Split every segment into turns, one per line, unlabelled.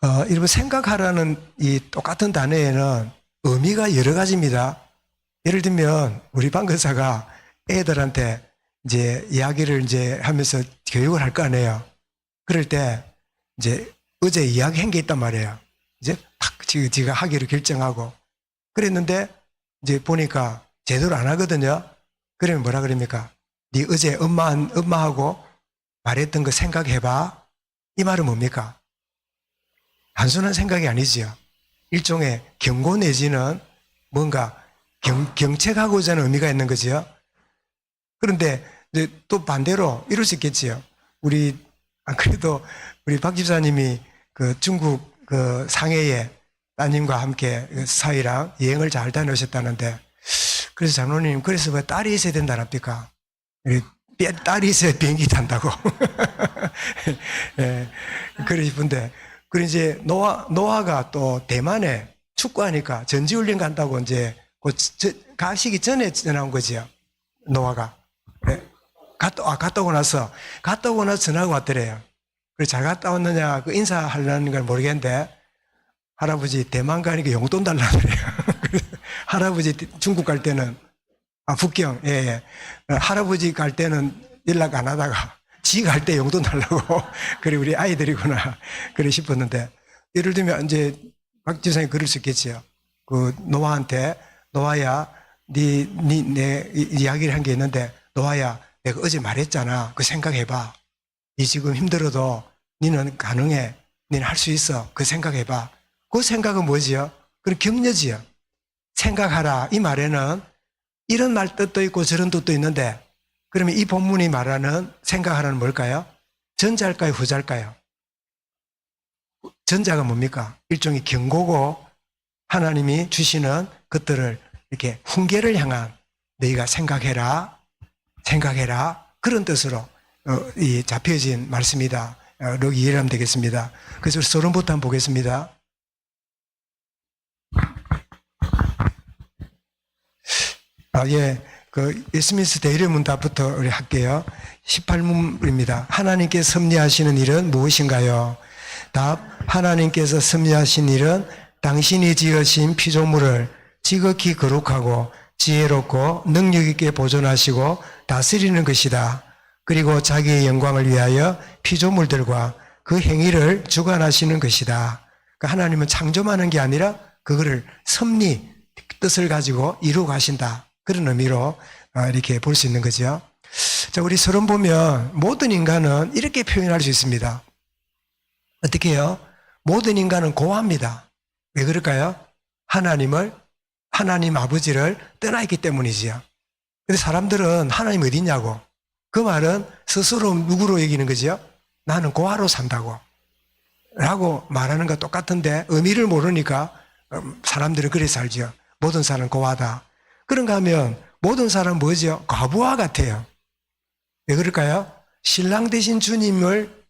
여러분, 생각하라는 이 똑같은 단어에는 의미가 여러 가지입니다. 예를 들면, 우리 방근사가 애들한테 이제 이야기를 이제 하면서 교육을 할 거 아니에요. 그럴 때, 이제 어제 이야기한 게 있단 말이에요. 이제 탁 지가 하기로 결정하고. 그랬는데, 이제 보니까 제대로 안 하거든요. 그러면 뭐라 그럽니까? 네 어제 엄마하고 말했던 거 생각해봐. 이 말은 뭡니까? 단순한 생각이 아니지요. 일종의 경고 내지는 뭔가 경책하고자 하는 의미가 있는 거지요. 그런데 이제 또 반대로 이럴 수 있겠지요. 그래도 우리 박 집사님이 그 중국 그 상해에 따님과 함께 사위랑 여행을 잘 다녀오셨다는데, 그래서 장로님, 그래서 왜 딸이 있어야 된다랍니까? 딸이 있어야 비행기 탄다고. 예, 그러시던데, 그리고 이제 노아가 또 대만에 축구하니까 전지훈련 간다고 이제 가시기 전에 전화온 거지요. 노아가. 예, 갔다 오고 나서 전화가 왔더래요. 그래서 잘 갔다 왔느냐, 그 인사하려는 걸 모르겠는데, 할아버지 대만 가니까 용돈 달라그래요. 할아버지 중국 갈 때는, 북경, 예. 할아버지 갈 때는 연락 안 하다가, 지 갈 때 용돈 달라고. 그래, 우리 아이들이구나. 그래 싶었는데, 예를 들면, 이제, 박 지사님 그럴 수 있겠지요. 그, 노아한테, 노아야, 내 이야기를 한 게 있는데, 노아야, 내가 어제 말했잖아. 그 생각해봐. 니 지금 힘들어도, 니는 가능해. 니는 할 수 있어. 그 생각해봐. 그 생각은 뭐지요? 그건 격려지요. 생각하라. 이 말에는 이런 말 뜻도 있고 저런 뜻도 있는데, 그러면 이 본문이 말하는 생각하라는 뭘까요? 전자일까요? 후자일까요? 전자가 뭡니까? 일종의 경고고 하나님이 주시는 것들을 이렇게 훈계를 향한 너희가 생각해라 그런 뜻으로 잡혀진 말씀이다. 이렇게 이해를 하면 되겠습니다. 그래서 서론부터 한번 보겠습니다. 그 웨스트민스터 대의례 문답부터 우리 할게요. 18문입니다. 하나님께 섭리하시는 일은 무엇인가요? 답. 하나님께서 섭리하신 일은 당신이 지으신 피조물을 지극히 거룩하고 지혜롭고 능력 있게 보존하시고 다스리는 것이다. 그리고 자기의 영광을 위하여 피조물들과 그 행위를 주관하시는 것이다. 그러니까 하나님은 창조하는 게 아니라 그거를 섭리, 뜻을 가지고 이루어 가신다. 그런 의미로 이렇게 볼 수 있는 거죠. 자, 우리 서론 보면 모든 인간은 이렇게 표현할 수 있습니다. 어떻게 해요? 모든 인간은 고아입니다. 왜 그럴까요? 하나님 아버지를 떠나 있기 때문이지요. 근데 사람들은 하나님 어디 있냐고. 그 말은 스스로 누구로 얘기하는 거지요? 나는 고아로 산다고. 라고 말하는 것 똑같은데 의미를 모르니까 사람들은 그래 살지요. 모든 사람은 고아다. 그런가 하면 모든 사람은 뭐죠? 과부하 같아요. 왜 그럴까요? 신랑 되신 주님을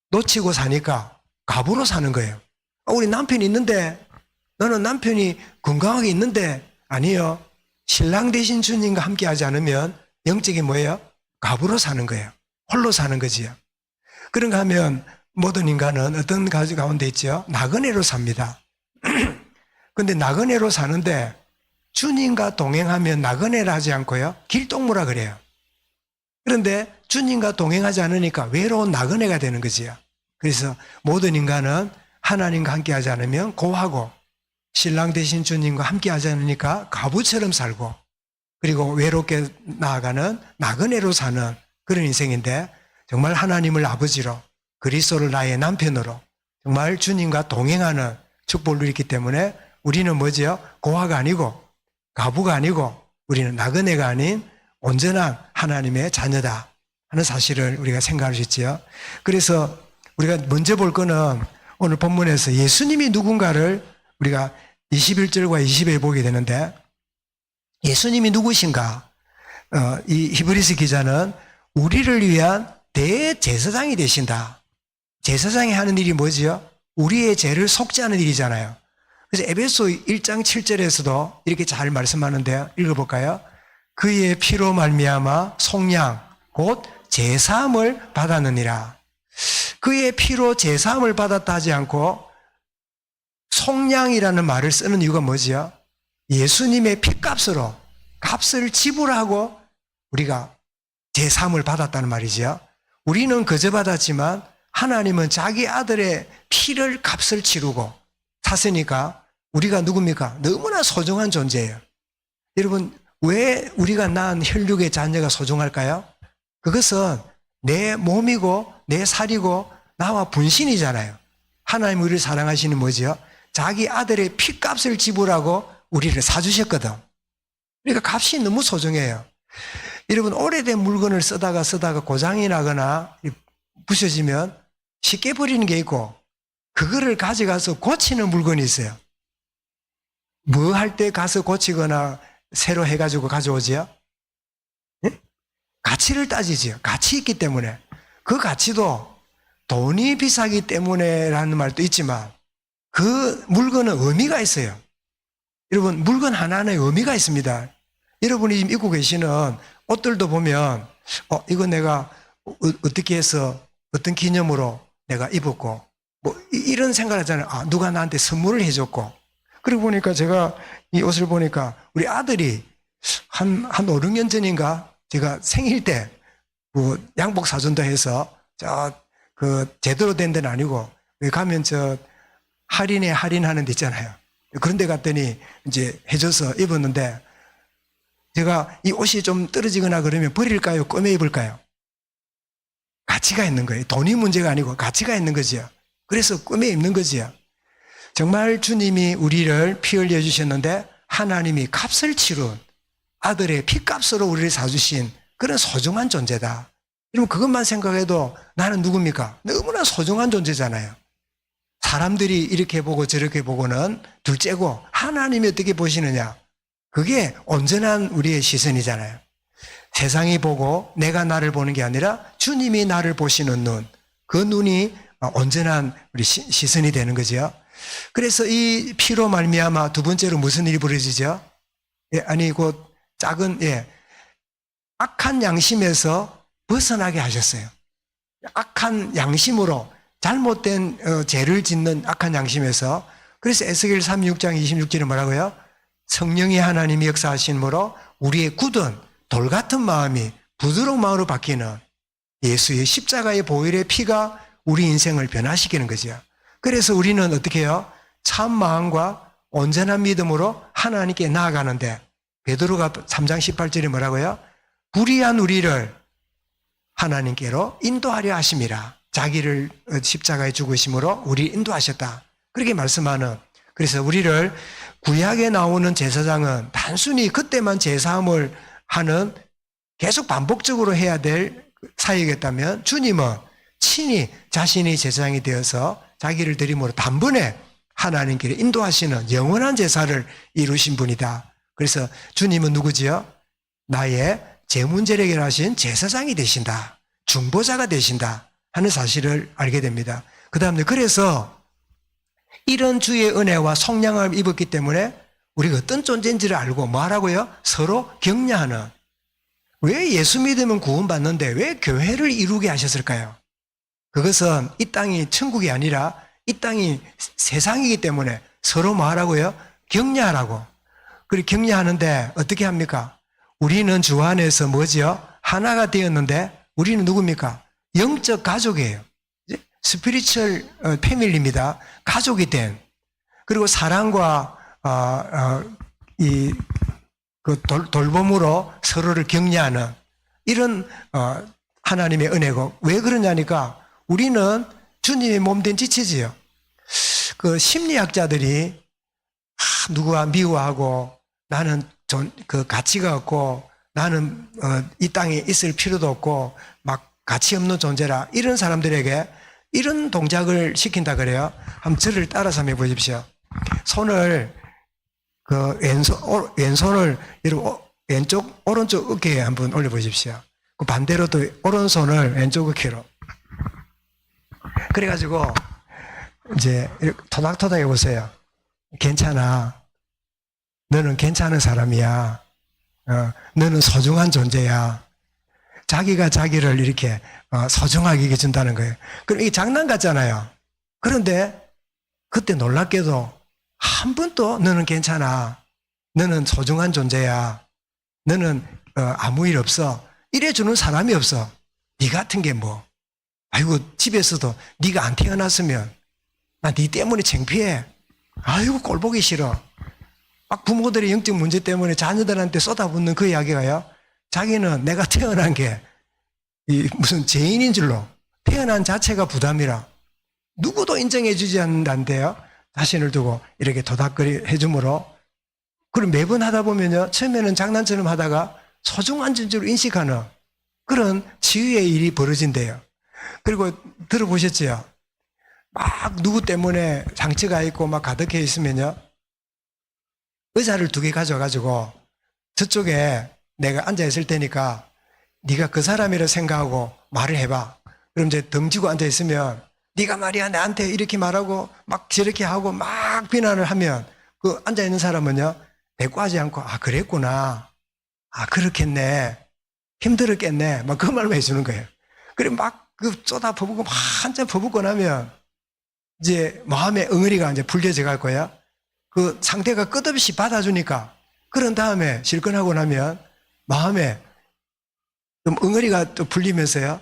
놓치고 사니까 과부로 사는 거예요. 우리 남편이 있는데, 너는 남편이 건강하게 있는데, 아니요. 신랑 되신 주님과 함께 하지 않으면 영적이 뭐예요? 과부로 사는 거예요. 홀로 사는 거지요. 그런가 하면 모든 인간은 어떤 가지 가운데 있죠? 나그네로 삽니다. 근데 나그네로 사는데 주님과 동행하면 나그네라 하지 않고요. 길동무라 그래요. 그런데 주님과 동행하지 않으니까 외로운 나그네가 되는 거지요. 그래서 모든 인간은 하나님과 함께 하지 않으면 고하고 신랑 되신 주님과 함께 하지 않으니까 과부처럼 살고 그리고 외롭게 나아가는 나그네로 사는 그런 인생인데 정말 하나님을 아버지로 그리스도를 나의 남편으로 정말 주님과 동행하는 축복을 누리기 때문에 우리는 뭐지요? 고아가 아니고 과부가 아니고 우리는 나그네가 아닌 온전한 하나님의 자녀다 하는 사실을 우리가 생각할 수 있지요. 그래서 우리가 먼저 볼 거는 오늘 본문에서 예수님이 누군가를 우리가 21절과 20에 보게 되는데 예수님이 누구신가? 이 히브리서 기자는 우리를 위한 대제사장이 되신다. 제사장이 하는 일이 뭐지요? 우리의 죄를 속죄하는 일이잖아요. 그래서 에베소 1장 7절에서도 이렇게 잘 말씀하는데요. 읽어볼까요? 그의 피로 말미암아 속량 곧 제사함을 받았느니라. 그의 피로 제사함을 받았다 하지 않고 속량이라는 말을 쓰는 이유가 뭐지요? 예수님의 피값으로 값을 지불하고 우리가 제사함을 받았다는 말이지요. 우리는 그저 받았지만 하나님은 자기 아들의 피를 값을 치르고 샀으니까 우리가 누굽니까? 너무나 소중한 존재예요. 여러분, 왜 우리가 낳은 혈육의 자녀가 소중할까요? 그것은 내 몸이고 내 살이고 나와 분신이잖아요. 하나님 우리를 사랑하시는 뭐지요? 자기 아들의 피값을 지불하고 우리를 사주셨거든. 그러니까 값이 너무 소중해요. 여러분, 오래된 물건을 쓰다가 고장이 나거나 부셔지면 쉽게 버리는 게 있고 그거를 가져가서 고치는 물건이 있어요. 뭐 할 때 가서 고치거나 새로 해가지고 가져오지요? 네? 가치를 따지지요. 가치 있기 때문에. 그 가치도 돈이 비싸기 때문에라는 말도 있지만 그 물건은 의미가 있어요. 여러분, 물건 하나하나에 의미가 있습니다. 여러분이 지금 입고 계시는 옷들도 보면 이거 내가 어떻게 해서 어떤 기념으로 내가 입었고 뭐 이런 생각을 하잖아요. 누가 나한테 선물을 해줬고. 그리고 보니까 제가 이 옷을 보니까 우리 아들이 한 5, 6년 전인가 제가 생일 때 그 양복 사준다 해서 제대로 된 데는 아니고 왜 가면 할인하는 데 있잖아요. 그런 데 갔더니 이제 해줘서 입었는데 제가 이 옷이 좀 떨어지거나 그러면 버릴까요? 꺼내 입을까요? 가치가 있는 거예요. 돈이 문제가 아니고 가치가 있는 거지요. 그래서 꺼내 입는 거지요. 정말 주님이 우리를 피 흘려 주셨는데 하나님이 값을 치룬 아들의 피값으로 우리를 사주신 그런 소중한 존재다. 여러분, 그것만 생각해도 나는 누굽니까? 너무나 소중한 존재잖아요. 사람들이 이렇게 보고 저렇게 보고는 둘째고 하나님이 어떻게 보시느냐? 그게 온전한 우리의 시선이잖아요. 세상이 보고 내가 나를 보는 게 아니라 주님이 나를 보시는 눈, 그 눈이 온전한 우리 시선이 되는 거죠. 그래서 이 피로 말미암아 두 번째로 무슨 일이 벌어지죠? 곧 작은 악한 양심에서 벗어나게 하셨어요. 악한 양심으로 잘못된 죄를 짓는 악한 양심에서. 그래서 에스겔 36장 26절에 뭐라고요? 성령이 하나님이 역사하심으로 우리의 굳은 돌 같은 마음이 부드러운 마음으로 바뀌는 예수의 십자가의 보혈의 피가 우리 인생을 변화시키는 거죠. 그래서 우리는 어떻게 해요? 참 마음과 온전한 믿음으로 하나님께 나아가는데 베드로가 3장 18절에 뭐라고요? 불의한 우리를 하나님께로 인도하려 하심이라. 자기를 십자가에 죽으심으로 우리를 인도하셨다. 그렇게 말씀하는. 그래서 우리를 구약에 나오는 제사장은 단순히 그때만 제사함을 하는 계속 반복적으로 해야 될 사역이었다면 주님은 친히 자신이 제사장이 되어서 자기를 드림으로 단번에 하나님께로 인도하시는 영원한 제사를 이루신 분이다. 그래서 주님은 누구지요? 나의 제문제를 해결하신 제사장이 되신다. 중보자가 되신다 하는 사실을 알게 됩니다. 그 다음에 그래서 이런 주의 은혜와 속량을 입었기 때문에 우리가 어떤 존재인지를 알고 뭐 하라고요? 서로 격려하는. 왜 예수 믿으면 구원받는데 왜 교회를 이루게 하셨을까요? 그것은 이 땅이 천국이 아니라 이 땅이 세상이기 때문에 서로 뭐 하라고요? 격려하라고. 그리고 격려하는데 어떻게 합니까? 우리는 주 안에서 뭐지요? 하나가 되었는데 우리는 누굽니까? 영적 가족이에요. 스피리추얼 패밀리입니다. 가족이 된. 그리고 사랑과 돌봄으로 서로를 격려하는 이런 하나님의 은혜고. 왜 그러냐니까 우리는 주님의 몸된 지체지요. 그 심리학자들이 누구와 미워하고 나는 그 가치가 없고 나는 이 땅에 있을 필요도 없고 막 가치 없는 존재라 이런 사람들에게 이런 동작을 시킨다 그래요. 한번 저를 따라서 한번 해보십시오. 손을 왼손을 왼쪽 오른쪽 어깨에 한번 올려보십시오. 그 반대로 또 오른손을 왼쪽 어깨로. 그래가지고 이제 토닥토닥 해보세요. 괜찮아. 너는 괜찮은 사람이야. 너는 소중한 존재야. 자기가 자기를 이렇게 소중하게 여겨준다는 거예요. 그럼 이게 장난 같잖아요. 그런데 그때 놀랍게도 한 번도 너는 괜찮아. 너는 소중한 존재야. 너는 아무 일 없어. 이래주는 사람이 없어. 네 같은 게 뭐. 아이고 집에서도 네가 안 태어났으면 나 네 때문에 창피해. 아이고 꼴 보기 싫어. 막 부모들의 영적 문제 때문에 자녀들한테 쏟아붓는 그 이야기가요. 자기는 내가 태어난 게 무슨 죄인인 줄로 태어난 자체가 부담이라 누구도 인정해 주지 않는다는데요. 자신을 두고 이렇게 도닥거리 해주므로 그럼 매번 하다 보면요. 처음에는 장난처럼 하다가 소중한 존재로 인식하는 그런 치유의 일이 벌어진대요. 그리고 들어보셨죠? 막 누구 때문에 상처가 있고 막 가득해 있으면요. 의자를 2개 가져가지고 저쪽에 내가 앉아있을 테니까 네가 그 사람이라 생각하고 말을 해봐. 그럼 이제 덩지고 앉아있으면 네가 말이야 나한테 이렇게 말하고 막 저렇게 하고 막 비난을 하면 그 앉아있는 사람은요. 대꾸하지 않고 아 그랬구나. 아 그렇겠네. 힘들었겠네. 막 그 말만 해주는 거예요. 그래 막 그 쏟아 퍼붓고 막 한참 퍼붓고 나면 이제 마음의 엉어리가 이제 풀려져 갈 거야. 그 상태가 끝없이 받아주니까 그런 다음에 실컷하고 나면 마음에 좀 엉어리가 또 풀리면서요.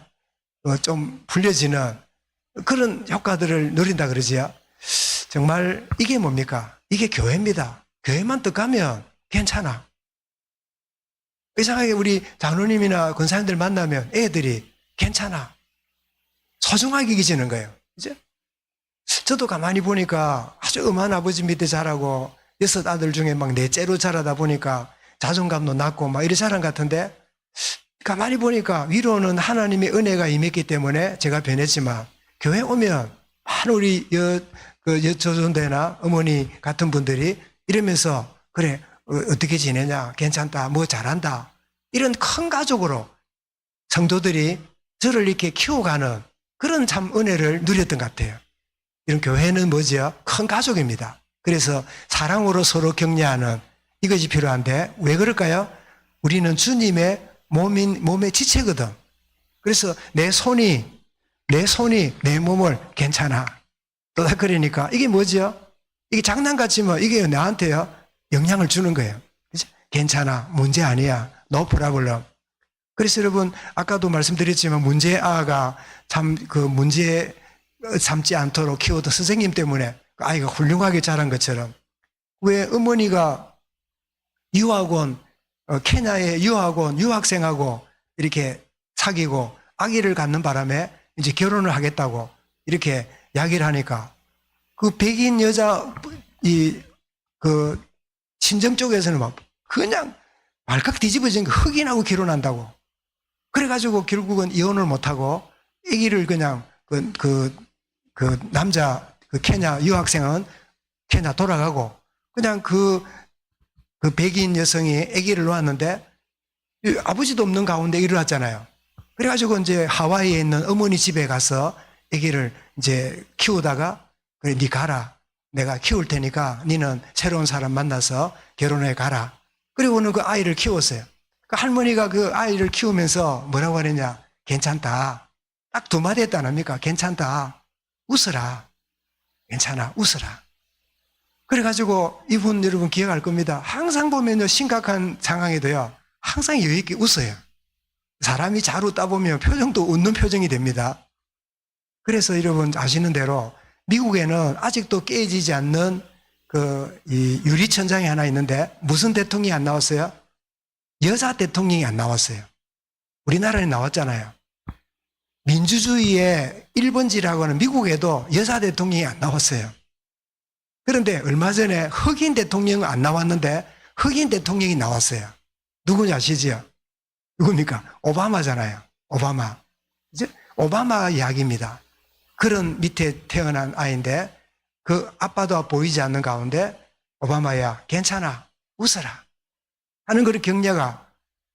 좀 풀려지는 그런 효과들을 누린다 그러지요. 정말 이게 뭡니까? 이게 교회입니다. 교회만 딱 가면 괜찮아. 이상하게 우리 장로님이나 권사님들 만나면 애들이 괜찮아. 소중하게 여기지는 거예요. 이제 저도 가만히 보니까 아주 엄한 아버지 밑에 자라고 6 아들 중에 막 4째로 자라다 보니까 자존감도 낮고 막 이런 사람 같은데 가만히 보니까 위로는 하나님의 은혜가 임했기 때문에 제가 변했지만 교회 오면 많은 우리 여조선대나 어머니 같은 분들이 이러면서 그래 어떻게 지내냐 괜찮다 뭐 잘한다 이런 큰 가족으로 성도들이 저를 이렇게 키워가는 그런 참 은혜를 누렸던 것 같아요. 이런 교회는 뭐지요? 큰 가족입니다. 그래서 사랑으로 서로 격려하는 이것이 필요한데 왜 그럴까요? 우리는 주님의 몸의 지체거든. 그래서 내 손이 내 몸을 괜찮아. 도닥거리니까 이게 뭐죠? 이게 장난같지만 이게 나한테요 영향을 주는 거예요. 그죠? 괜찮아. 문제 아니야. No problem. 그래서 여러분 아까도 말씀드렸지만 문제의 아가 참 그 문제 삼지 않도록 키워도 선생님 때문에 그 아이가 훌륭하게 자란 것처럼 왜 어머니가 유학원 케냐의 유학원 유학생하고 이렇게 사귀고 아기를 갖는 바람에 이제 결혼을 하겠다고 이렇게 이야기를 하니까 그 백인 여자 그 친정 쪽에서는 막 그냥 발칵 뒤집어진 거 흑인하고 결혼한다고 그래가지고 결국은 이혼을 못하고 아기를 그냥 그 남자 그 케냐 유학생은 케냐 돌아가고 그냥 그 백인 여성이 아기를 놓았는데 아버지도 없는 가운데 일어났잖아요. 그래가지고 이제 하와이에 있는 어머니 집에 가서 아기를 이제 키우다가 그래 네 가라. 내가 키울 테니까 니는 새로운 사람 만나서 결혼해 가라. 그리고는 그 아이를 키웠어요. 그 할머니가 그 아이를 키우면서 뭐라고 하느냐. 괜찮다. 딱 2마디 했다 안 합니까? 괜찮다. 웃어라. 괜찮아. 웃어라. 그래가지고 이분 여러분 기억할 겁니다. 항상 보면요 심각한 상황에도요 항상 여유있게 웃어요. 사람이 잘 웃다 보면 표정도 웃는 표정이 됩니다. 그래서 여러분 아시는 대로 미국에는 아직도 깨지지 않는 이 유리천장이 하나 있는데 무슨 대통령이 안 나왔어요? 여자 대통령이 안 나왔어요. 우리나라에 나왔잖아요. 민주주의의 1번지라고 하는 미국에도 여자 대통령이 안 나왔어요. 그런데 얼마 전에 흑인 대통령은 안 나왔는데 흑인 대통령이 나왔어요. 누군지 아시죠? 누굽니까? 오바마잖아요. 오바마. 이제 오바마 이야기입니다. 그런 밑에 태어난 아이인데 그 아빠도 보이지 않는 가운데 오바마야 괜찮아 웃어라 하는 그런 격려가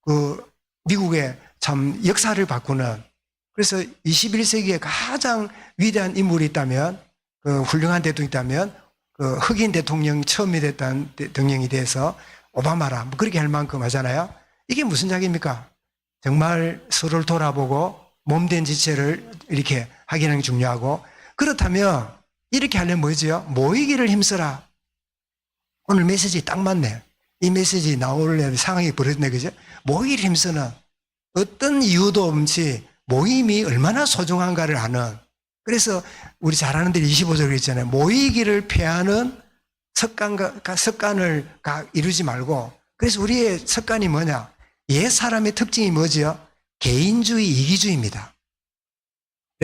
그 미국의 참 역사를 바꾸는 그래서 21세기에 가장 위대한 인물이 있다면 그 훌륭한 대통령이 있다면 그 흑인 대통령 처음이 됐던 대통령이 돼서 오바마라 뭐 그렇게 할 만큼 하잖아요. 이게 무슨 이야기입니까? 정말 서로를 돌아보고 몸된 지체를 이렇게 하기는 중요하고, 그렇다면 이렇게 하려면 뭐죠? 모이기를 힘써라. 오늘 메시지 딱 맞네. 이 메시지 나오려면 상황이 벌어졌네, 그죠? 모이기를 힘쓰는, 어떤 이유도 없이 모임이 얼마나 소중한가를 아는, 그래서 우리 잘하는 데이 25절 있잖아요. 모이기를 패하는 습관을 이루지 말고, 그래서 우리의 습관이 뭐냐? 옛 사람의 특징이 뭐지요? 개인주의, 이기주의입니다.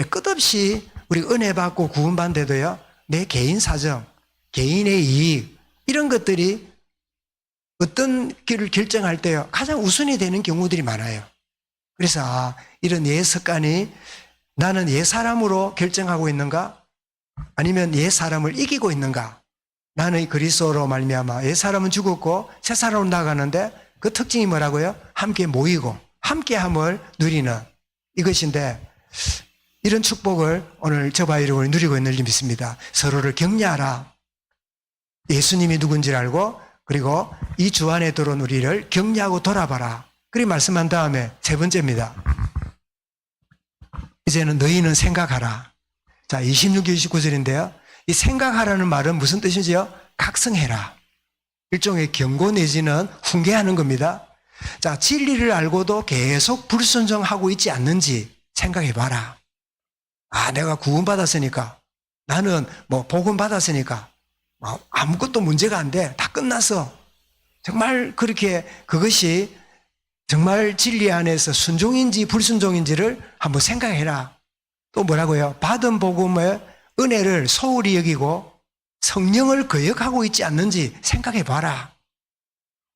끝없이 우리 은혜 받고 구원받는데도요, 내 개인 사정, 개인의 이익, 이런 것들이 어떤 길을 결정할 때요, 가장 우선이 되는 경우들이 많아요. 그래서 이런 옛 습관이 나는 옛 사람으로 결정하고 있는가? 아니면 옛 사람을 이기고 있는가? 나는 그리스도로 말미암아 옛 사람은 죽었고 새 사람으로 나가는데 그 특징이 뭐라고요? 함께 모이고 함께함을 누리는 이것인데, 이런 축복을 오늘 저와 여러분이 누리고 있는 줄 믿습니다. 서로를 격려하라. 예수님이 누군지를 알고, 그리고 이 주 안에 들어온 우리를 격려하고 돌아봐라. 그렇게 말씀한 다음에 세 번째입니다. 이제는 너희는 생각하라. 자, 26, 29절인데요. 이 생각하라는 말은 무슨 뜻이지요? 각성해라. 일종의 경고 내지는 훈계하는 겁니다. 자, 진리를 알고도 계속 불순종하고 있지 않는지 생각해봐라. 아, 내가 구원받았으니까, 나는 복음 받았으니까 아무것도 문제가 안 돼. 다 끝났어. 정말 그렇게 그것이 정말 진리 안에서 순종인지 불순종인지를 한번 생각해라. 또 뭐라고요? 받은 복음의 은혜를 소홀히 여기고 성령을 거역하고 있지 않는지 생각해봐라.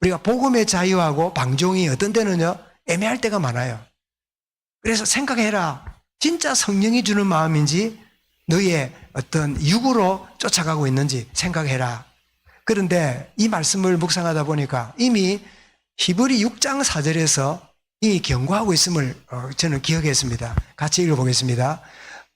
우리가 복음의 자유하고 방종이 어떤 때는요, 애매할 때가 많아요. 그래서 생각해라. 진짜 성령이 주는 마음인지 너의 어떤 육으로 쫓아가고 있는지 생각해라. 그런데 이 말씀을 묵상하다 보니까 이미 히브리 6장 4절에서 이 경고하고 있음을 저는 기억했습니다. 같이 읽어보겠습니다.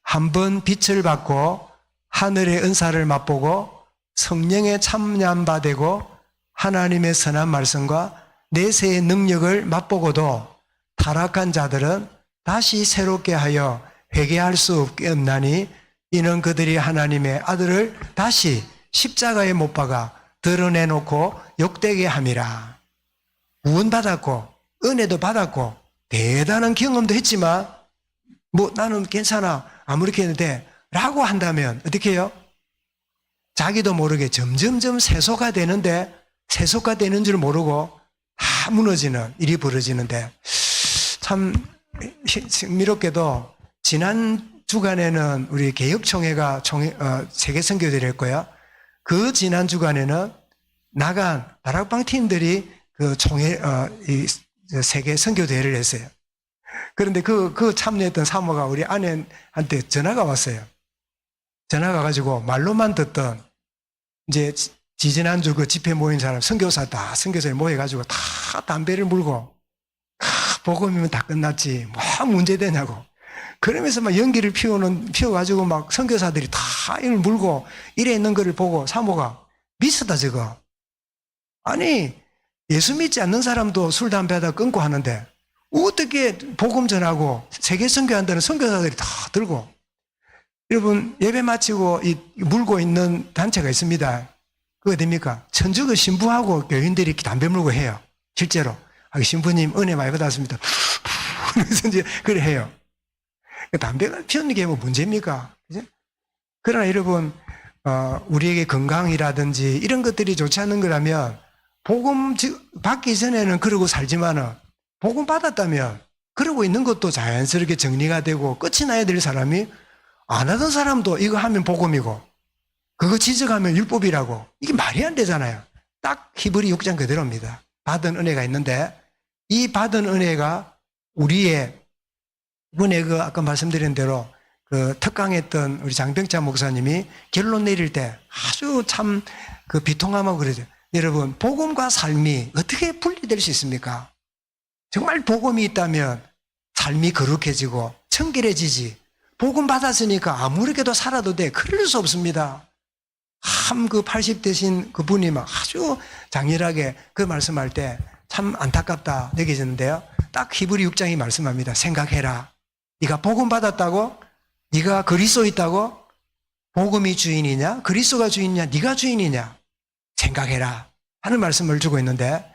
한번 빛을 받고 하늘의 은사를 맛보고 성령의 참여함 되고 하나님의 선한 말씀과 내세의 능력을 맛보고도 타락한 자들은 다시 새롭게 하여 회개할 수 없나니 이는 그들이 하나님의 아들을 다시 십자가에 못 박아 드러내놓고 욕되게 함이라. 구원받았고 은혜도 받았고 대단한 경험도 했지만 나는 괜찮아, 아무렇게 했는데 라고 한다면 어떻게 해요? 자기도 모르게 점점점 세속화 되는데 세속화 되는 줄 모르고 다 무너지는 일이 벌어지는데, 참 흥미롭게도 지난 주간에는 우리 개혁총회가 세계 선교대를 했고요. 그 지난 주간에는 나간 다락방 팀들이 그 총회 이 세계 선교대회를 했어요. 그런데 그 참여했던 사모가 우리 아내한테 전화가 왔어요. 전화가 가지고 말로만 듣던 이제 지지난주 그 집회 모인 사람 선교사에 모여가지고 다 담배를 물고 복음이면 다 끝났지 뭐 문제되냐고 그러면서 막 연기를 피워가지고 막 선교사들이 다 이걸 물고 이래 있는 거를 보고 사모가 미쳤다 저거. 아니 예수 믿지 않는 사람도 술 담배 하다 끊고 하는데 어떻게 복음 전하고 세계 선교한다는 선교사들이 다 들고. 여러분 예배 마치고 물고 있는 단체가 있습니다. 그거 됩니까? 천주교 신부하고 교인들이 담배 물고 해요. 실제로. 신부님 은혜 많이 받았습니다. 그래서 이제 그래 해요. 담배가 피우는 게 뭐 문제입니까? 그죠? 그러나 여러분, 우리에게 건강이라든지 이런 것들이 좋지 않은 거라면 복음 받기 전에는 그러고 살지만은 복음 받았다면 그러고 있는 것도 자연스럽게 정리가 되고 끝이 나야 될 사람이 안 하던 사람도 이거 하면 복음이고 그거 지적하면 율법이라고 이게 말이 안 되잖아요. 딱 히브리 6장 그대로입니다. 받은 은혜가 있는데 이 받은 은혜가 우리의 이번에 아까 말씀드린 대로 특강했던 우리 장병자 목사님이 결론 내릴 때 아주 참 비통함하고 그러죠. 여러분 복음과 삶이 어떻게 분리될 수 있습니까? 정말 복음이 있다면 삶이 거룩해지고 청결해지지. 복음 받았으니까 아무렇게도 살아도 돼. 그럴 수 없습니다. 참 80대신 그분이 막 아주 장렬하게 그 말씀할 때 참 안타깝다 느껴지는데요. 딱 히브리 6장이 말씀합니다. 생각해라. 네가 복음 받았다고? 네가 그리스도 있다고? 복음이 주인이냐? 그리스도가 주인이냐? 네가 주인이냐? 생각해라 하는 말씀을 주고 있는데,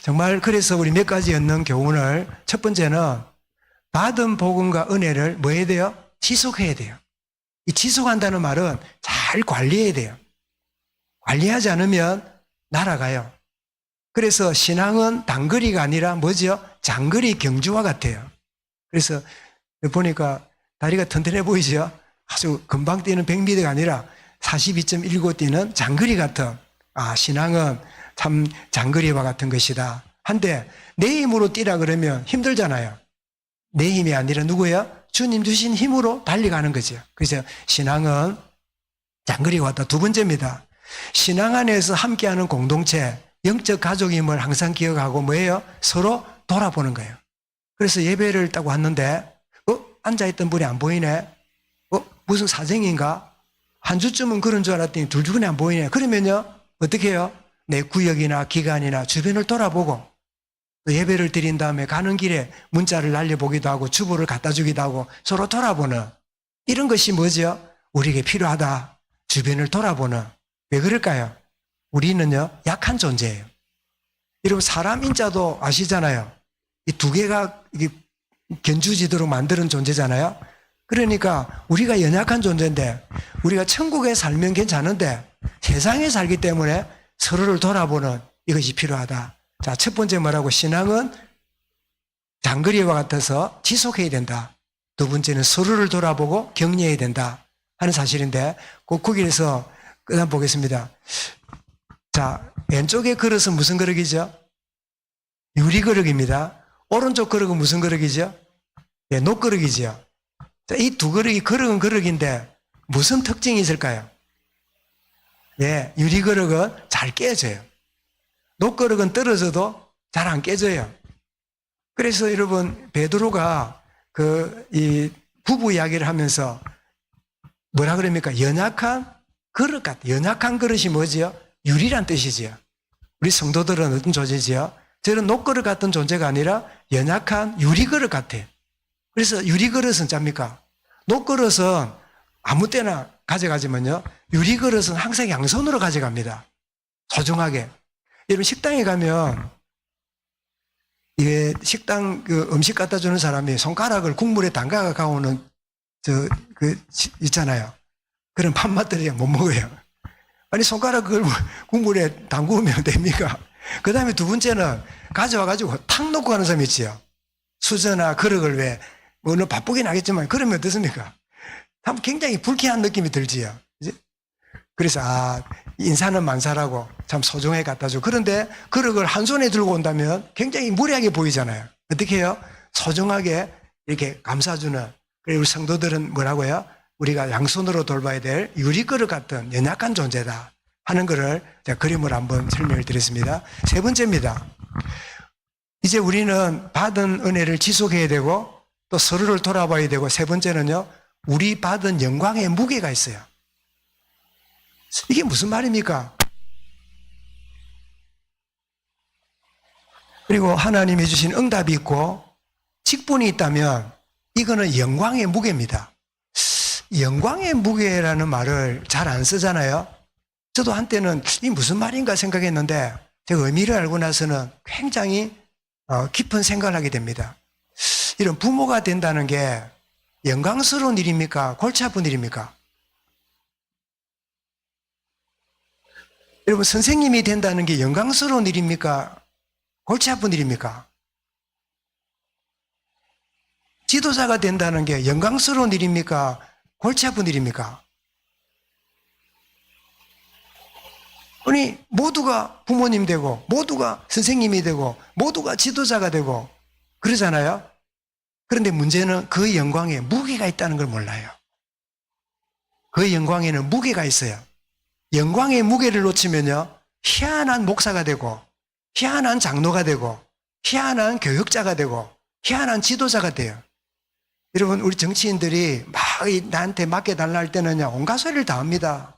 정말 그래서 우리 몇 가지 얻는 교훈을, 첫 번째는 받은 복음과 은혜를 뭐 해야 돼요? 지속해야 돼요. 이 지속한다는 말은 잘 관리해야 돼요. 관리하지 않으면 날아가요. 그래서 신앙은 단거리가 아니라 뭐죠? 장거리 경주와 같아요. 그래서 보니까 다리가 튼튼해 보이죠? 아주 금방 뛰는 100m가 아니라 42.19 뛰는 장거리 같은, 신앙은 참 장거리와 같은 것이다. 한데 내 힘으로 뛰라 그러면 힘들잖아요. 내 힘이 아니라 누구예요? 주님 주신 힘으로 달려가는 거죠. 그래서 신앙은 장거리와 같다. 두 번째입니다. 신앙 안에서 함께하는 공동체, 영적 가족임을 항상 기억하고 뭐예요? 서로 돌아보는 거예요. 그래서 예배를 딱 왔는데 앉아있던 분이 안 보이네. 무슨 사정인가? 한 주쯤은 그런 줄 알았더니 둘둘이 안 보이네. 그러면요 어떻게 해요? 내 구역이나 기관이나 주변을 돌아보고, 또 예배를 드린 다음에 가는 길에 문자를 날려보기도 하고 주보를 갖다 주기도 하고 서로 돌아보는, 이런 것이 뭐죠? 우리에게 필요하다. 주변을 돌아보는. 왜 그럴까요? 우리는요 약한 존재예요. 여러분 사람 인자도 아시잖아요. 이 두 개가 견주지도록 만드는 존재잖아요. 그러니까 우리가 연약한 존재인데, 우리가 천국에 살면 괜찮은데 세상에 살기 때문에 서로를 돌아보는 이것이 필요하다. 자, 첫 번째 뭐라고? 신앙은 장거리와 같아서 지속해야 된다. 두 번째는 서로를 돌아보고 격려해야 된다 하는 사실인데, 거기에서 그다음 보겠습니다. 자, 왼쪽의 그릇은 무슨 그릇이죠? 유리 그릇입니다. 오른쪽 그릇은 무슨 그릇이죠? 네, 녹그릇이죠. 자, 이 두 그릇이 그릇은 그릇인데 무슨 특징이 있을까요? 예, 유리 그릇은 잘 깨져요. 녹그릇은 떨어져도 잘 안 깨져요. 그래서 여러분 베드로가 이 부부 이야기를 하면서 뭐라 그럽니까? 연약한 그릇 같아. 연약한 그릇이 뭐지요? 유리란 뜻이지요. 우리 성도들은 어떤 존재지요? 저는 녹그릇 같은 존재가 아니라 연약한 유리그릇 같아요. 그래서 유리그릇은 짭니까? 녹그릇은 아무 때나 가져가지만요, 유리그릇은 항상 양손으로 가져갑니다. 소중하게. 여러분 식당에 가면 이게 식당 음식 갖다 주는 사람이 손가락을 국물에 담가가 가오는 있잖아요. 그런 밥맛들이 못 먹어요. 아니 손가락을 국물에 담그면 됩니까? 그 다음에 두 번째는 가져와가지고 탁 놓고 가는 사람이 있지요. 수저나 그릇을 왜, 너 바쁘긴 하겠지만 그러면 어떻습니까? 굉장히 불쾌한 느낌이 들지요. 그래서 인사는 만사라고 참 소중하게 갖다 주고, 그런데 그릇을 한 손에 들고 온다면 굉장히 무례하게 보이잖아요. 어떻게 해요? 소중하게 이렇게 감싸주는, 그리고 우리 성도들은 뭐라고요? 우리가 양손으로 돌봐야 될 유리그릇 같은 연약한 존재다 하는 것을 제가 그림으로 한번 설명을 드렸습니다. 세 번째입니다. 이제 우리는 받은 은혜를 지속해야 되고 또 서로를 돌아봐야 되고, 세 번째는요, 우리 받은 영광의 무게가 있어요. 이게 무슨 말입니까? 그리고 하나님이 주신 응답이 있고 직분이 있다면 이거는 영광의 무게입니다. 영광의 무게라는 말을 잘 안 쓰잖아요. 저도 한때는 이 무슨 말인가 생각했는데 제가 의미를 알고 나서는 굉장히 깊은 생각을 하게 됩니다. 이런 부모가 된다는 게 영광스러운 일입니까? 골치 아픈 일입니까? 여러분, 선생님이 된다는 게 영광스러운 일입니까? 골치 아픈 일입니까? 지도자가 된다는 게 영광스러운 일입니까? 골치 아픈 일입니까? 아니, 모두가 부모님 되고 모두가 선생님이 되고 모두가 지도자가 되고 그러잖아요. 그런데 문제는 그 영광에 무게가 있다는 걸 몰라요. 그 영광에는 무게가 있어요. 영광의 무게를 놓치면요, 희한한 목사가 되고 희한한 장로가 되고 희한한 교육자가 되고 희한한 지도자가 돼요. 여러분, 우리 정치인들이 막 나한테 맡겨달라 할 때는요, 온갖 소리를 다 합니다.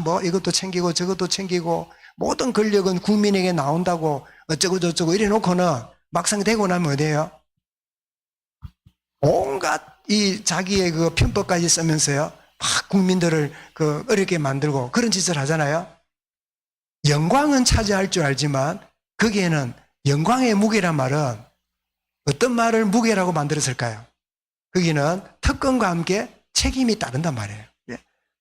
뭐 이것도 챙기고 저것도 챙기고 모든 권력은 국민에게 나온다고 어쩌고 저쩌고 이래 놓고는 막상 되고 나면 어디예요? 온갖 이 자기의 그 편법까지 쓰면서요, 막 국민들을 그 어렵게 만들고 그런 짓을 하잖아요. 영광은 차지할 줄 알지만 거기에는 영광의 무게란 말은 어떤 말을 무게라고 만들었을까요? 거기는 특권과 함께 책임이 따른단 말이에요.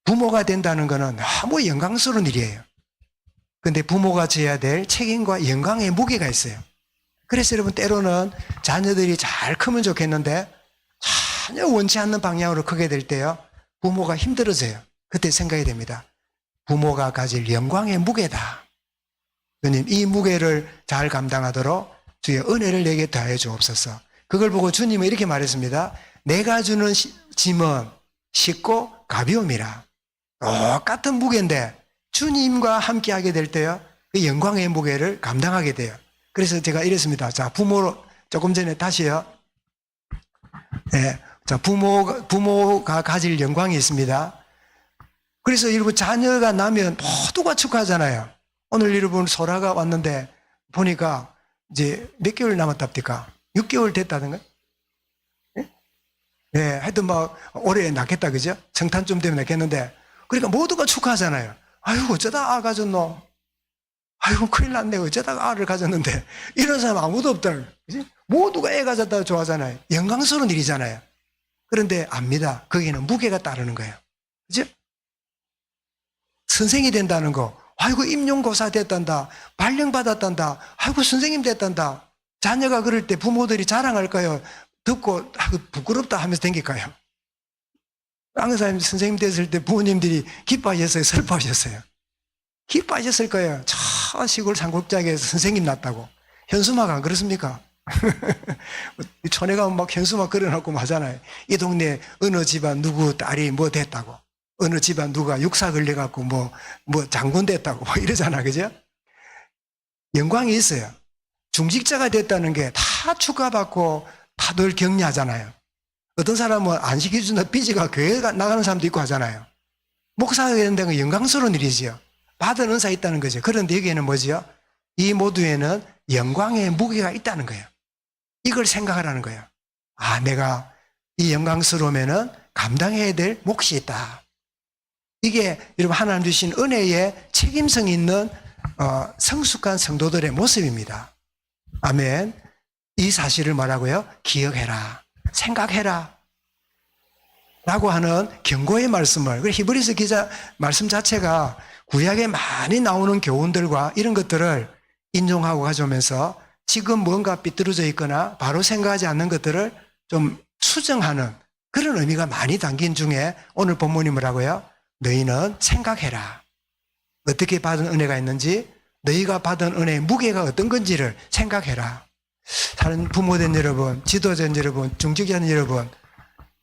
부모가 된다는 것은 너무 영광스러운 일이에요. 그런데 부모가 져야 될 책임과 영광의 무게가 있어요. 그래서 여러분, 때로는 자녀들이 잘 크면 좋겠는데 전혀 원치 않는 방향으로 크게 될 때요, 부모가 힘들어져요. 그때 생각이 됩니다. 부모가 가질 영광의 무게다. 주님, 이 무게를 잘 감당하도록 주의 은혜를 내게 더하여 주옵소서. 그걸 보고 주님은 이렇게 말했습니다. 내가 주는 짐은 쉽고 가벼움이라. 똑같은 무게인데 주님과 함께 하게 될 때요, 그 영광의 무게를 감당하게 돼요. 그래서 제가 이랬습니다. 자, 부모로 조금 전에 다시요. 자, 부모가 가질 영광이 있습니다. 그래서 여러분, 자녀가 나면 모두가 축하하잖아요. 오늘 여러분, 소라가 왔는데 보니까 이제 몇 개월 남았답니까? 6개월 됐다던가? 하여튼 막 올해 낳겠다, 그죠? 성탄쯤 되면 낳겠는데, 그러니까 모두가 축하하잖아요. 아이고, 어쩌다 아 가졌노? 아이고, 큰일 났네. 어쩌다가 알을 가졌는데. 이런 사람 아무도 없다. 그지? 모두가 애 가졌다고 좋아하잖아요. 영광스러운 일이잖아요. 그런데 압니다. 거기는 무게가 따르는 거예요. 그죠? 선생이 된다는 거. 아이고, 임용고사 됐단다. 발령받았단다. 아이고, 선생님 됐단다. 자녀가 그럴 때 부모들이 자랑할까요? 듣고 부끄럽다 하면서 댕길까요? 강사님 선생님 됐을 때 부모님들이 기뻐하셨어요? 슬퍼하셨어요? 기뻐하셨을 거예요. 저 시골 산골짜기에서 선생님 났다고. 현수막가 안 그렇습니까? 촌에 가면 막 현수막 걸어놓고 하잖아요. 이 동네 어느 집안 누구 딸이 뭐 됐다고. 어느 집안 누가 육사 걸려갖고 뭐 장군 됐다고 뭐 이러잖아. 그죠? 영광이 있어요. 중직자가 됐다는 게 다 축하받고 다들 격려하잖아요. 어떤 사람은 안 시켜준다 삐지가 교회 나가는 사람도 있고 하잖아요. 목사가 되는 건 영광스러운 일이지요. 받은 은사 있다는 거죠. 그런데 여기에는 뭐지요? 이 모두에는 영광의 무게가 있다는 거예요. 이걸 생각하라는 거예요. 아, 내가 이 영광스러우면은 감당해야 될 몫이 있다. 이게 여러분, 하나님 주신 은혜의 책임성 있는 성숙한 성도들의 모습입니다. 아멘. 이 사실을 뭐라고요? 기억해라. 생각해라. 라고 하는 경고의 말씀을, 히브리서 기자 말씀 자체가 구약에 많이 나오는 교훈들과 이런 것들을 인용하고 가져오면서 지금 뭔가 삐뚤어져 있거나 바로 생각하지 않는 것들을 좀 수정하는 그런 의미가 많이 담긴 중에 오늘 본문이 뭐라고요? 너희는 생각해라. 어떻게 받은 은혜가 있는지, 너희가 받은 은혜의 무게가 어떤 건지를 생각해라. 다른 부모된 여러분, 지도자인 여러분, 중직자인 여러분,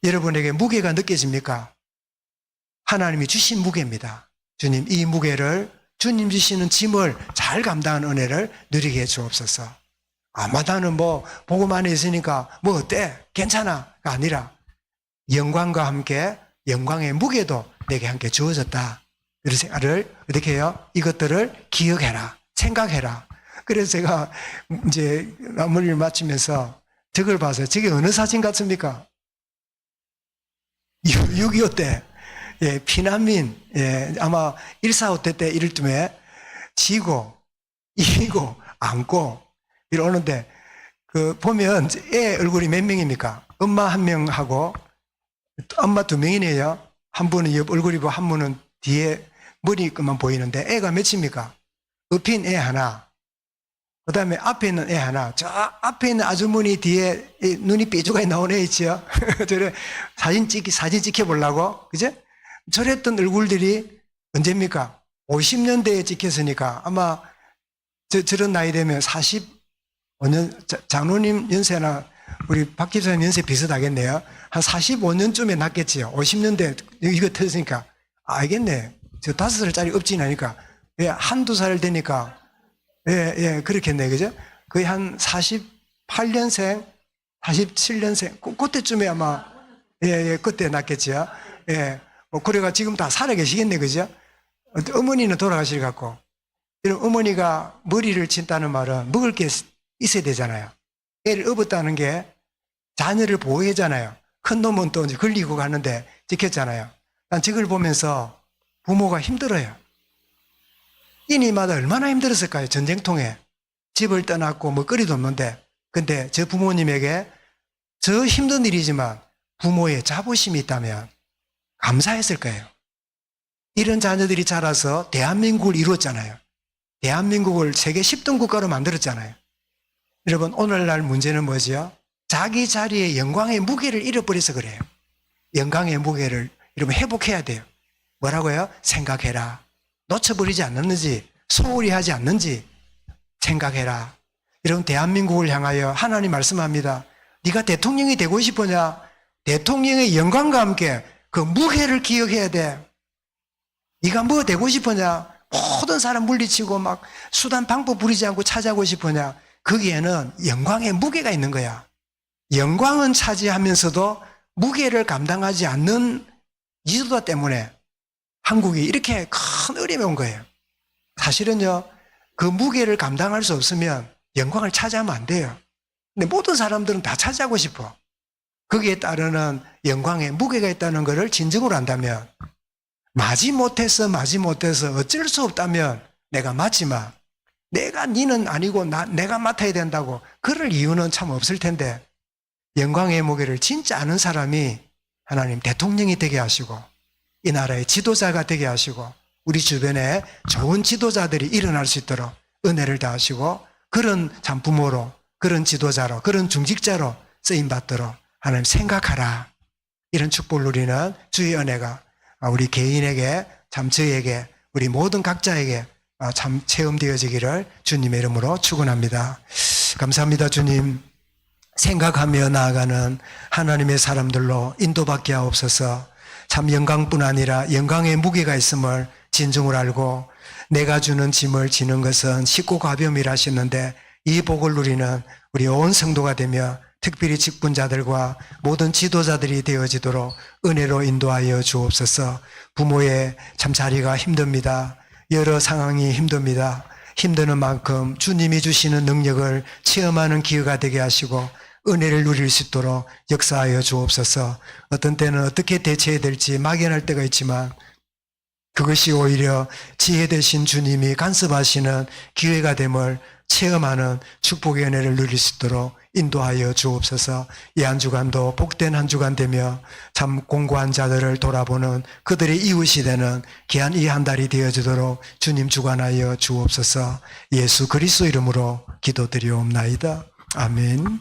여러분에게 무게가 느껴집니까? 하나님이 주신 무게입니다. 주님, 이 무게를, 주님 주시는 짐을 잘 감당하는 은혜를 누리게 해 주옵소서. 아마 나는 뭐 복음 안에 있으니까 뭐 어때? 괜찮아가 아니라 영광과 함께 영광의 무게도 내게 함께 주어졌다. 이를 어떻게 해요? 이것들을 기억해라. 생각해라. 그래서 제가 이제 마무리를 마치면서 저걸 봐서 저게 어느 사진 같습니까? 6.25 때, 피난민, 아마 1.45 때 이럴 쯤에 지고, 이기고, 안고, 이러는데, 보면 애 얼굴이 몇 명입니까? 엄마 1명하고, 엄마 2명이네요. 한 분은 옆 얼굴이고, 한 분은 뒤에 머리만 보이는데, 애가 몇입니까? 옆인 애 하나, 그 다음에 앞에 있는 애 하나, 저 앞에 있는 아주머니 뒤에 눈이 삐죽하게 나온 애 있지요? 저래 사진 찍혀보려고, 그죠? 저랬던 얼굴들이 언제입니까? 50년대에 찍혔으니까 아마 저런 나이 되면 45년, 장로님 연세나 우리 박 집사님 연세 비슷하겠네요. 한 45년쯤에 났겠지요. 50년대 이거 터졌으니까. 알겠네. 저 5살짜리 업진하니까. 한두 살 되니까. 그렇겠네. 그죠? 거의 한 48년생, 47년생, 그때쯤에 아마, 그때 났겠죠. 그래가 지금 다 살아계시겠네. 그죠? 어머니는 돌아가실 것 같고. 이런 어머니가 머리를 친다는 말은 먹을 게 있어야 되잖아요. 애를 업었다는 게 자녀를 보호하잖아요. 큰 놈은 또 이제 걸리고 가는데 지켰잖아요. 난 저걸 보면서 부모가 힘들어요. 이니마다 얼마나 힘들었을까요? 전쟁통에 집을 떠났고 뭐 거리도 없는데, 근데 저 부모님에게 저 힘든 일이지만 부모의 자부심이 있다면 감사했을 거예요. 이런 자녀들이 자라서 대한민국을 이루었잖아요. 대한민국을 세계 10등 국가로 만들었잖아요. 여러분, 오늘날 문제는 뭐지요? 자기 자리에 영광의 무게를 잃어버려서 그래요. 영광의 무게를 여러분 회복해야 돼요. 뭐라고요? 생각해라. 놓쳐버리지 않았는지, 소홀히 하지 않는지 생각해라. 여러분, 대한민국을 향하여 하나님 말씀합니다. 네가 대통령이 되고 싶으냐? 대통령의 영광과 함께 그 무게를 기억해야 돼. 네가 뭐 되고 싶으냐? 모든 사람 물리치고 막 수단 방법 부리지 않고 차지하고 싶으냐? 거기에는 영광의 무게가 있는 거야. 영광은 차지하면서도 무게를 감당하지 않는 지도자 때문에 한국이 이렇게 큰 어려움이 온 거예요. 사실은요, 그 무게를 감당할 수 없으면 영광을 차지하면 안 돼요. 근데 모든 사람들은 다 차지하고 싶어. 거기에 따르는 영광의 무게가 있다는 것을 진정으로 안다면, 마지못해서 어쩔 수 없다면 내가 맡지마. 니는 아니고 내가 맡아야 된다고 그럴 이유는 참 없을 텐데, 영광의 무게를 진짜 아는 사람이 하나님 대통령이 되게 하시고 이 나라의 지도자가 되게 하시고 우리 주변에 좋은 지도자들이 일어날 수 있도록 은혜를 다하시고, 그런 참 부모로, 그런 지도자로, 그런 중직자로 쓰임받도록 하나님 생각하라. 이런 축복을 누리는 주의 은혜가 우리 개인에게, 참 저에게, 우리 모든 각자에게 참 체험되어지기를 주님의 이름으로 축원합니다. 감사합니다. 주님, 생각하며 나아가는 하나님의 사람들로 인도받게 하옵소서. 참 영광뿐 아니라 영광의 무게가 있음을 진정으로 알고 내가 주는 짐을 지는 것은 쉽고 가벼움이라 하셨는데, 이 복을 누리는 우리 온 성도가 되며 특별히 직분자들과 모든 지도자들이 되어지도록 은혜로 인도하여 주옵소서. 부모의 참 자리가 힘듭니다. 여러 상황이 힘듭니다. 힘드는 만큼 주님이 주시는 능력을 체험하는 기회가 되게 하시고 은혜를 누릴 수 있도록 역사하여 주옵소서. 어떤 때는 어떻게 대처해야 될지 막연할 때가 있지만 그것이 오히려 지혜 되신 주님이 간섭하시는 기회가 됨을 체험하는 축복의 은혜를 누릴 수 있도록 인도하여 주옵소서. 이 한 주간도 복된 한 주간 되며 참 공고한 자들을 돌아보는 그들의 이웃이 되는 귀한 이 한 달이 되어지도록 주님 주관하여 주옵소서. 예수 그리스도 이름으로 기도드리옵나이다. 아멘.